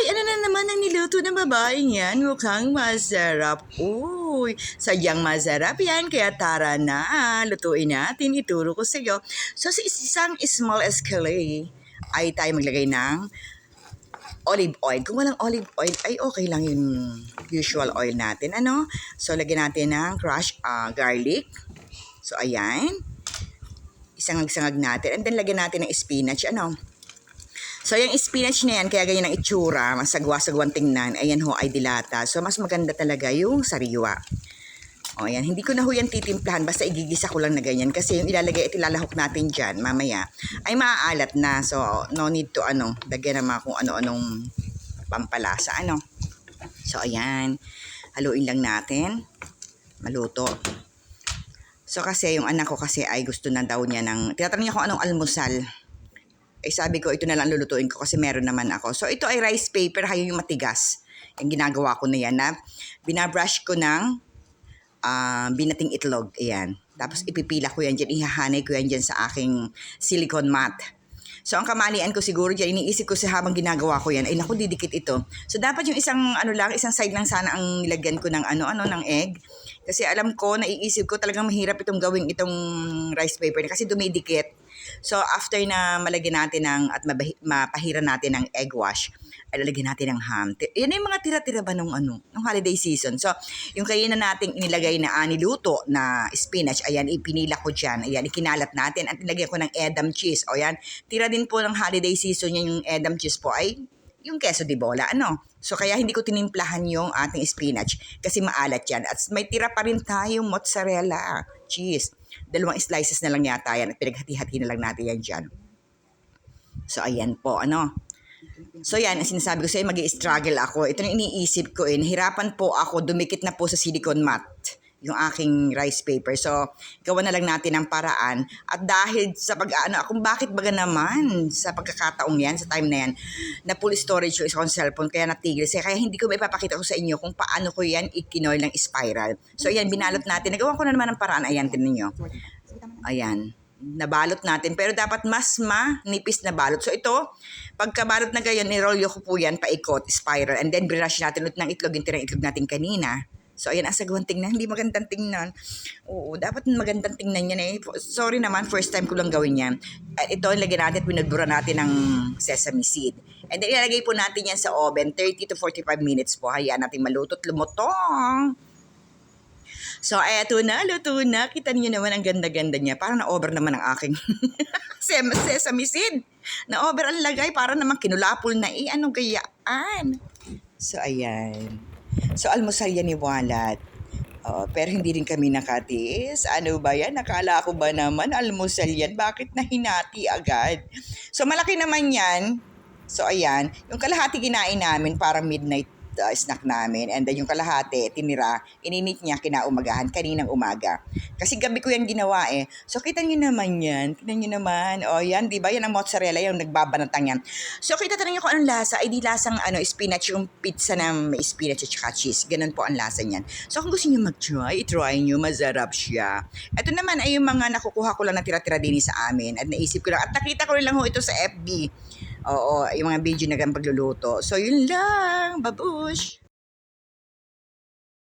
Ano na naman ang niluto ng babaeng yan? Mukhang masarap. Uy, sadyang masarap yan. Kaya tara na, lutuin natin. Ituro ko sa iyo. So, sa isang small scale ay tayo maglagay ng olive oil. Kung walang olive oil, ay okay lang yung usual oil natin. Ano? So, lagyan natin ng crushed garlic. So, ayan. Isangag-sangag natin. And then, lagyan natin ng spinach. Ano? So, yung spinach na yan, kaya ganyan ang itsura, masagwa-sagwang tingnan, ayan ho, ay dilata. So, mas maganda talaga yung sariwa. O, ayan, hindi ko na ho yan titimplahan, basta igigisa ko lang na ganyan. Kasi yung ilalagay at ilalahok natin dyan, mamaya, ay maaalat na. So, no need to, lagyan naman kung ano-anong pampalasa, So, ayan, haluin lang natin, maluto. So, kasi yung anak ko kasi ay gusto na daw niya tinatanong niya kung anong almusal. Sabi ko, ito na lang lulutuin ko kasi meron naman ako. So, ito ay rice paper, hayo yung matigas. Yung ginagawa ko na yan na binabrush ko ng binating itlog. Ayan. Tapos, ipipila ko yan dyan. Ihahanay ko yan dyan sa aking silicone mat. So, ang kamalian ko siguro dyan, iniisip ko habang ginagawa ko yan, ay naku, didikit ito. So, dapat yung isang side lang sana ang nilagyan ko ng ng egg. Kasi alam ko, naiisip ko talagang mahirap itong gawing itong rice paper kasi dumidikit. So, after na malagyan natin at mapahiran natin ng egg wash, ay lalagyan natin ng ham. Yan yung mga tira-tira ba nung holiday season. So, yung kainan nating inilagay na niluto na spinach, ayan, ipinila ko dyan. Ayan, ikinalat natin at nilagyan ko ng Edam cheese. O yan, tira din po ng holiday season yan, yung Edam cheese po ay yung queso de bola, So, kaya hindi ko tinimplahan yung ating spinach kasi maalat yan. At may tira pa rin tayong mozzarella cheese. 2 slices na lang yata yan at pinaghati-hati na lang natin yan dyan. So, ayan po, So, yan, ang sinasabi ko sa'yo, mag-i-struggle ako. Ito yung iniisip ko, nahirapan po ako, dumikit na po sa silicone mat yung aking rice paper. So, gawa na lang natin ang paraan. At dahil sa kung bakit baga naman sa pagkakataong yan, sa time na yan, na full storage yung isang cellphone, kaya natigil. Kaya hindi ko maipapakita ko sa inyo kung paano ko yan ikinoy ng spiral. So, ayan, binalot natin. Nagawa ko na naman ang paraan. Ayan, tinan nyo. Ayan. Nabalot natin. Pero dapat mas manipis na balot. So, ito, pagkabalot na gayon, nirolyo ko po yan, paikot, spiral. And then, brush natin ulit ng itlog, yung tirang itlog natin kanina. So, ayan, ang sagawang tingnan. Hindi magandang tingnan. Oo, dapat magandang tingnan yan Sorry naman, first time ko lang gawin yan. At ito, lagyan natin at pinadbura natin ng sesame seed. And then, ilalagay po natin yan sa oven, 30 to 45 minutes po. Hayaan natin maluto't lumutong. So, eto na, luto na. Kita niyo naman ang ganda-ganda niya. Parang na-over naman ang aking sesame seed. Na-over ang lagay. Parang naman kinulapol na ano gayaan. So, ayan. So, almusal yan ni Walat. Pero hindi rin kami nakatiis. Ano ba yan? Nakala ko ba naman almusal yan? Bakit na hinati agad? So, malaki naman yan. So, ayan. Yung kalahati kinain namin para midnight snack namin. And then yung kalahati, tinira, ininit niya kinaumagahan, kaninang umaga. Kasi gabi ko yan ginawa So, kita nyo naman yan. Kita nyo naman. Yan, di ba? Yan ang mozzarella, yung nagbabanatang yan. So, kita tanong nyo kung anong lasa. Ay, di lasang spinach, yung pizza na may spinach at saka cheese. Ganun po ang lasa niyan. So, kung gusto nyo mag-try, i-try nyo. Masarap siya. Ito naman ay yung mga nakukuha ko lang na tira-tira din sa amin. At naisip ko lang. At nakita ko rin lang ito sa FB. Oo, yung mga video na pagluluto. So, yun lang. Babush!